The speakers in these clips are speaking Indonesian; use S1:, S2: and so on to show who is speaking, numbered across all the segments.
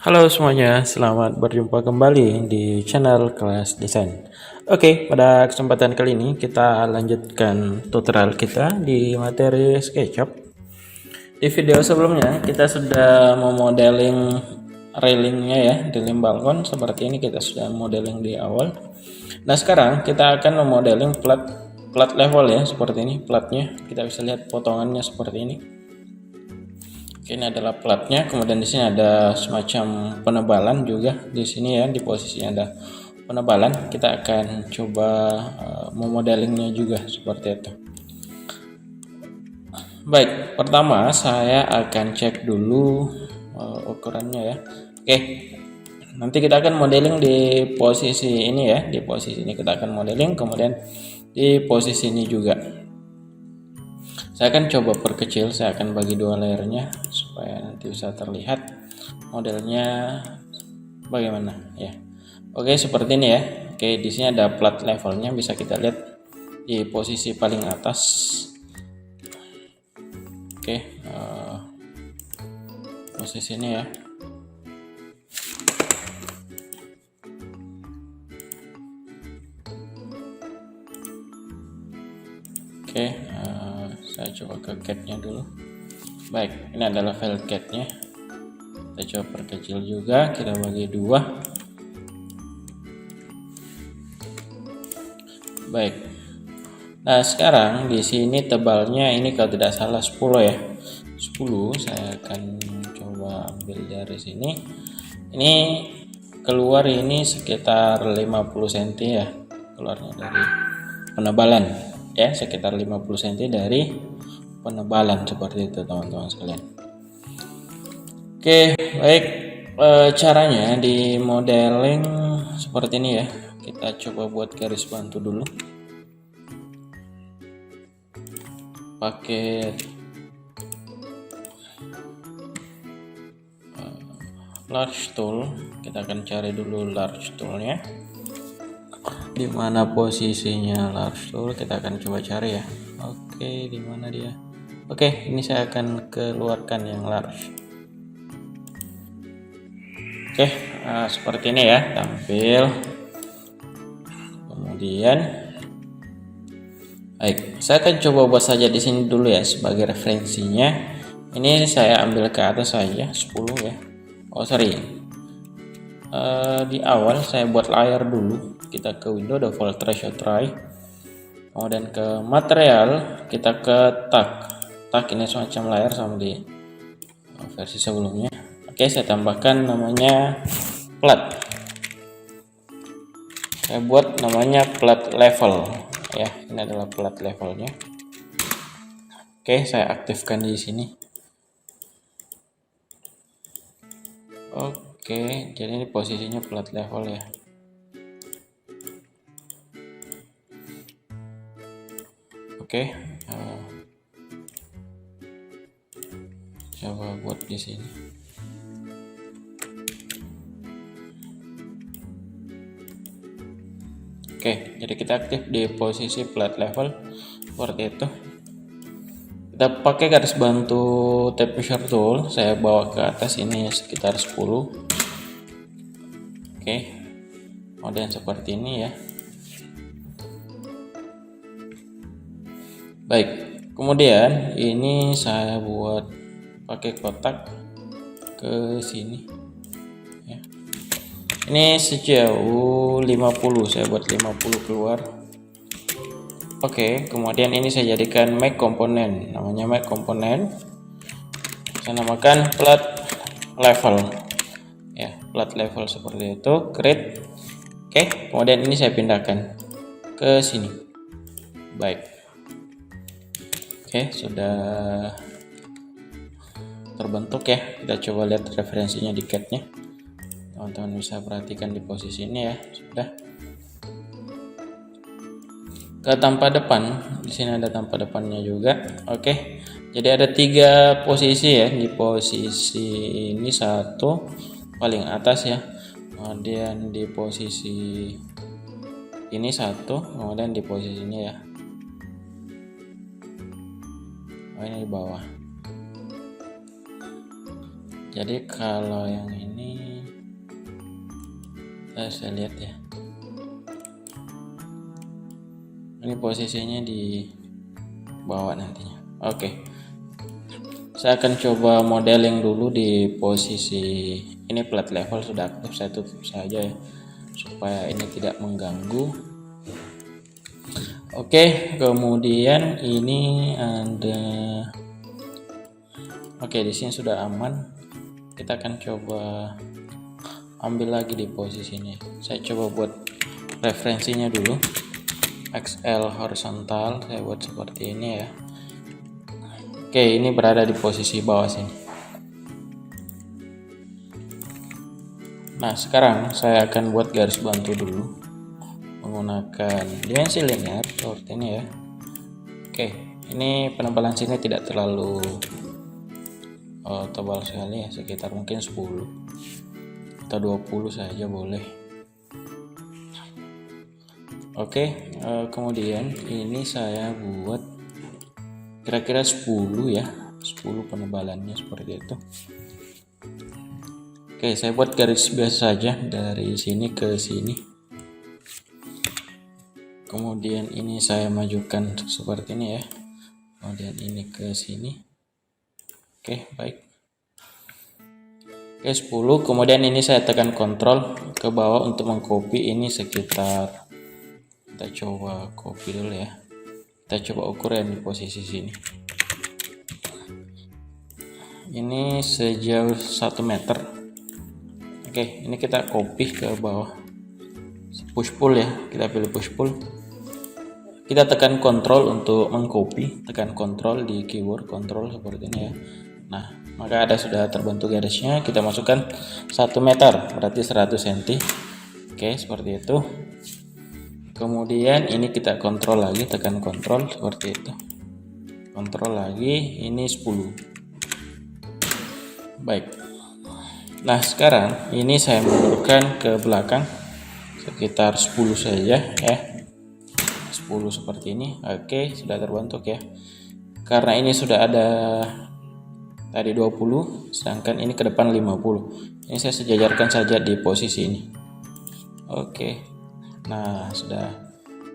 S1: Halo semuanya, selamat berjumpa kembali di channel Kelas Desain. Oke, pada kesempatan kali ini kita lanjutkan tutorial kita di materi SketchUp. Di video sebelumnya kita sudah memodeling railingnya ya, railing balkon seperti ini kita sudah modeling di awal. Nah sekarang kita akan memodeling plat level ya, seperti ini platnya. Kita bisa lihat potongannya seperti ini. Oke, ini adalah platnya, kemudian di sini ada semacam penebalan juga di sini ya, di posisinya ada penebalan. Kita akan coba memodelingnya juga seperti itu. Baik, pertama saya akan cek dulu ukurannya ya. Oke, nanti kita akan modeling di posisi ini ya, di posisi ini kita akan modeling, kemudian di posisi ini juga. Saya akan coba perkecil, saya akan bagi dua layernya supaya nanti bisa terlihat modelnya bagaimana ya. Oke, seperti ini ya. Oke, di sini ada plat levelnya, bisa kita lihat di posisi paling atas. Oke, posisi ini ya. Oke, saya coba ke CAD-nya dulu. Baik, ini adalah file CAD-nya. Kita coba perkecil juga, kita bagi dua. Baik. Nah, sekarang di sini tebalnya ini kalau tidak salah 10 ya. 10 saya akan coba ambil dari sini. Ini keluar ini sekitar 50 cm ya. Keluarnya dari penebalan ya, sekitar 50 cm dari penebalan seperti itu teman-teman sekalian. Oke, baik. Caranya di modeling seperti ini ya. Kita coba buat garis bantu dulu. Pakai large tool, kita akan cari dulu large toolnya. Di mana posisinya large tool kita akan coba cari ya. Oke, di mana dia? Oke, ini saya akan keluarkan yang large. Oke, seperti ini ya tampil. Kemudian baik, saya akan coba buat saja di sini dulu ya sebagai referensinya. Ini saya ambil ke atas saja 10 ya. Oh sorry, di awal saya buat layar dulu. Kita ke window default ratio try, kemudian ke material, kita ke tag ini semacam layar sama di versi sebelumnya. Oke, saya tambahkan namanya plat. Saya buat namanya plat level ya, ini adalah plat levelnya. Oke, saya aktifkan di sini. Oke, jadi ini posisinya plat level ya. Oke, coba buat di sini. Oke, jadi kita aktif di posisi plat level seperti itu. Kita pakai garis bantu tape measure tool, saya bawa ke atas ini sekitar 10. Oke, kemudian seperti ini ya. Baik, kemudian ini saya buat pakai kotak ke sini ya. Ini sejauh 50, saya buat 50 keluar. Oke, kemudian ini saya jadikan make komponen, namanya make komponen. Saya namakan plat level ya, plat level seperti itu, create. Oke, kemudian ini saya pindahkan ke sini. Baik. Oke, sudah terbentuk ya. Kita coba lihat referensinya di CAD-nya. Teman-teman bisa perhatikan di posisi ini ya, sudah. Ke tampak depan, di sini ada tampak depannya juga. Oke, jadi ada 3 posisi ya. Di posisi ini satu paling atas ya, kemudian di posisi ini satu, kemudian di posisi ini ya. Oh, ini di bawah. Jadi kalau yang ini ini saya lihat ya, ini posisinya di bawah nantinya. Oke, saya akan coba modeling dulu di posisi ini. Plat level sudah aktif, saya tutup saja ya supaya ini tidak mengganggu. Oke, kemudian ini ada, oke, di sini sudah aman. Kita akan coba ambil lagi di posisi ini. Saya coba buat referensinya dulu. XL horizontal saya buat seperti ini ya. Oke, ini berada di posisi bawah sini. Nah, sekarang saya akan buat garis bantu dulu menggunakan dimensi linear seperti ini ya. Oke, ini penebalan sini tidak terlalu tebal sekali ya, sekitar mungkin 10 atau 20 saja boleh. Oke, kemudian ini saya buat kira-kira 10 ya, 10 penebalannya seperti itu. Oke, saya buat garis biasa saja dari sini ke sini. Kemudian ini saya majukan seperti ini ya. Kemudian ini ke sini. Oke, baik. Oke, 10. Kemudian ini saya tekan kontrol ke bawah untuk mengcopy ini sekitar, kita coba copy dulu ya. Kita coba ukuran di posisi sini. Ini sejauh 1 meter. Oke, ini kita copy ke bawah. Push pull ya, kita pilih push pull. Kita tekan kontrol untuk mengcopy, tekan kontrol di keyboard kontrol seperti ini ya. Nah, maka ada sudah terbentuk garisnya. Kita masukkan 1 meter, berarti 100 cm. Oke, seperti itu. Kemudian ini kita kontrol lagi, tekan kontrol seperti itu. Kontrol lagi, ini 10. Baik. Nah, sekarang ini saya mundurkan ke belakang sekitar 10 saja ya. 10 seperti ini. Oke, sudah terbentuk ya. Karena ini sudah ada tadi 20, sedangkan ini ke depan 50. Ini saya sejajarkan saja di posisi ini. Oke. Nah, sudah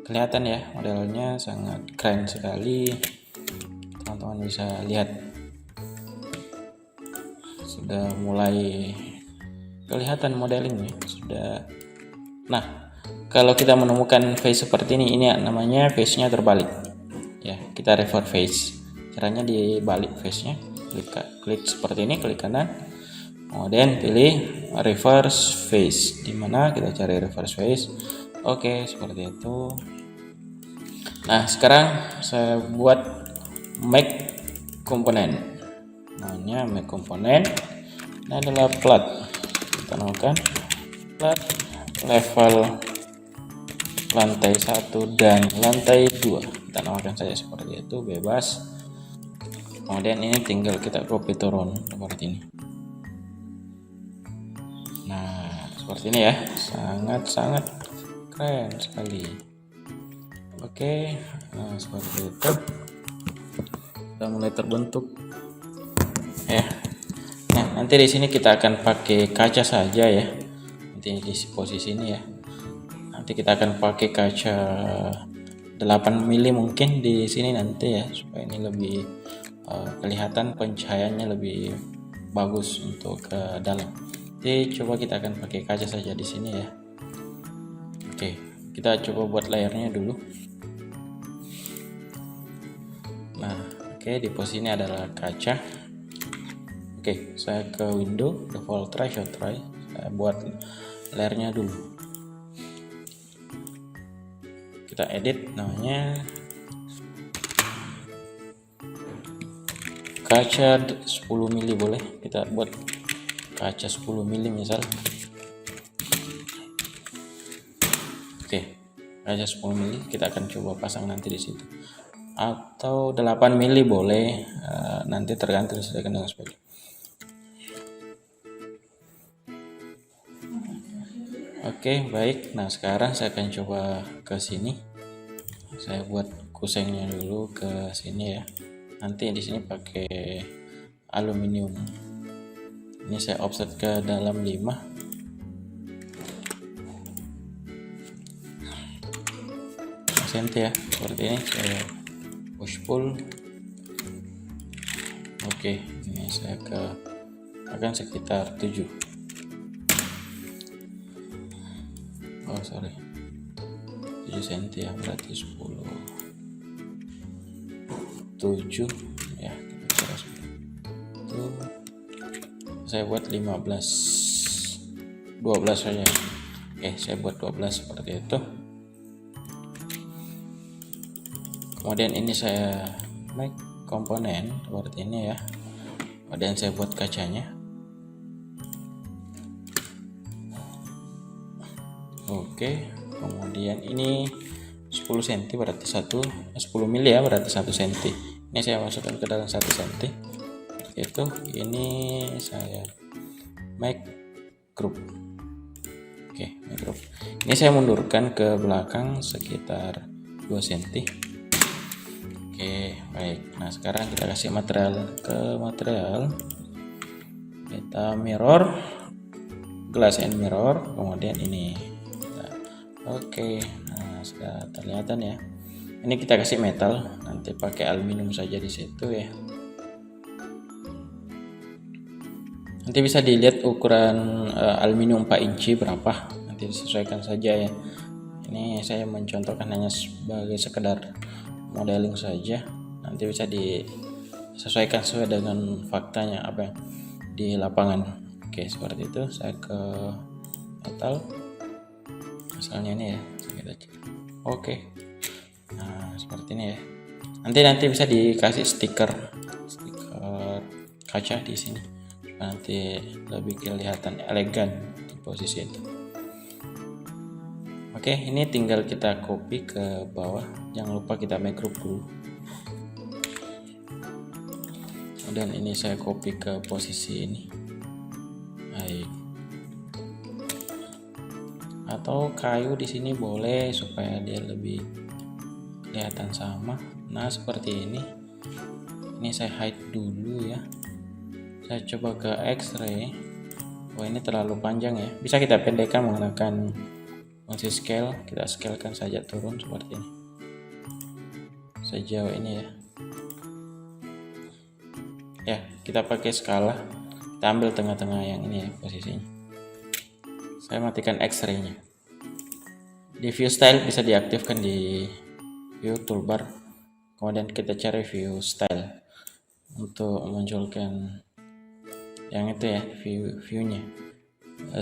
S1: kelihatan ya, modelnya sangat keren sekali. Teman-teman bisa lihat sudah mulai kelihatan modelingnya sudah. Nah, kalau kita menemukan face seperti ini namanya face-nya terbalik ya. Kita revert face, caranya dibalik face-nya. Klik seperti ini, klik kanan, kemudian pilih reverse face. Dimana kita cari reverse face? Oke, seperti itu. Nah, sekarang saya buat make komponen. Namanya make komponen. Ini adalah plat. Kita namakan plat level lantai 1 dan lantai 2. Kita namakan saja seperti itu, bebas. Kemudian ini tinggal kita copy turun seperti ini. Nah, seperti ini ya. Sangat keren sekali. Oke, nah seperti itu sudah mulai terbentuk ya. Nah, nanti di sini kita akan pakai kaca saja ya. Nanti di posisi ini ya. Nanti kita akan pakai kaca 8 mili mungkin di sini nanti ya, supaya ini lebih kelihatan pencahayaannya lebih bagus untuk ke dalam. Jadi coba kita akan pakai kaca saja di sini ya. Oke, kita coba buat layarnya dulu. Nah, oke, di posisi ini adalah kaca. Oke, saya ke window, default try, show try. Saya buat layarnya dulu. Kita edit, namanya kaca 10 mili boleh. Kita buat kaca 10 mili misal. Oke, kaca 10 mili kita akan coba pasang nanti di situ. Atau 8 mili boleh, nanti tergantung disesuaikan dengan spek. Oke, baik. Nah, sekarang saya akan coba ke sini. Saya buat kusengnya dulu ke sini ya. Nanti di sini pakai aluminium. Ini saya offset ke dalam 5 cm ya, seperti ini. Saya push pull. Oke, ini saya akan sekitar 7. Oh sorry, 7 cm ya, berarti 10 7 ya, kita itu saya buat 12 saja. Oke, saya buat 12 seperti itu. Kemudian ini saya make komponen seperti ini ya. Kemudian saya buat kacanya. Oke, kemudian ini 10 cm berarti 10 mili ya, berarti 1 cm. Ini saya masukkan ke dalam 1 cm. Itu ini saya make group. Oke, make group. Ini saya mundurkan ke belakang sekitar 2 cm. Oke, baik. Nah, sekarang kita kasih material ke material. Kita mirror, glass and mirror, kemudian ini. Oke, nah sudah terlihatan ya. Ini kita kasih metal, nanti pakai aluminium saja di situ ya. Nanti bisa dilihat ukuran aluminium 4 inci berapa, nanti disesuaikan saja ya. Ini saya mencontohkan hanya sebagai sekedar modeling saja, nanti bisa disesuaikan sesuai dengan faktanya apa yang di lapangan. Oke, seperti itu. Saya ke metal, misalnya ini ya, kita cek. Oke, nah seperti ini ya. Nanti bisa dikasih stiker kaca di sini, nanti lebih kelihatan elegan di posisi itu. Oke, ini tinggal kita copy ke bawah. Jangan lupa kita make group dulu. Dan ini saya copy ke posisi ini. Baik. Atau kayu di sini boleh supaya dia lebih kelihatan sama. Nah, seperti ini. Ini saya hide dulu ya. Saya coba ke X-ray. Oh, ini terlalu panjang ya. Bisa kita pendekkan menggunakan fungsi scale. Kita scalekan saja turun seperti ini. Sejauh ini ya. Ya, kita pakai skala. Kita ambil tengah-tengah yang ini ya posisinya. Saya matikan X-ray-nya. Di view style bisa diaktifkan di view toolbar. Kemudian kita cari view style untuk munculkan yang itu ya, view-nya,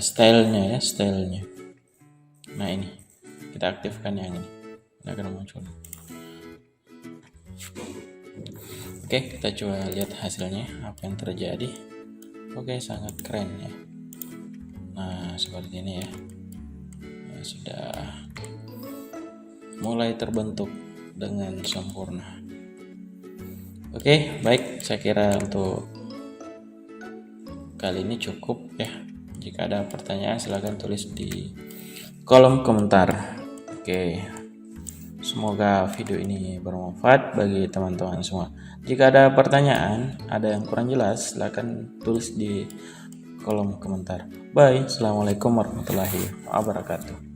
S1: stylenya ya, stylenya. Nah, ini kita aktifkan yang ini, ini akan muncul. Oke, kita coba lihat hasilnya apa yang terjadi. Oke, sangat keren ya. Nah, seperti ini ya. Nah, sudah mulai terbentuk dengan sempurna. Oke, baik, saya kira untuk kali ini cukup ya. Jika ada pertanyaan silahkan tulis di kolom komentar. Oke, semoga video ini bermanfaat bagi teman-teman semua. Jika ada pertanyaan, ada yang kurang jelas, silahkan tulis di kolom komentar. Bye, assalamualaikum warahmatullahi wabarakatuh.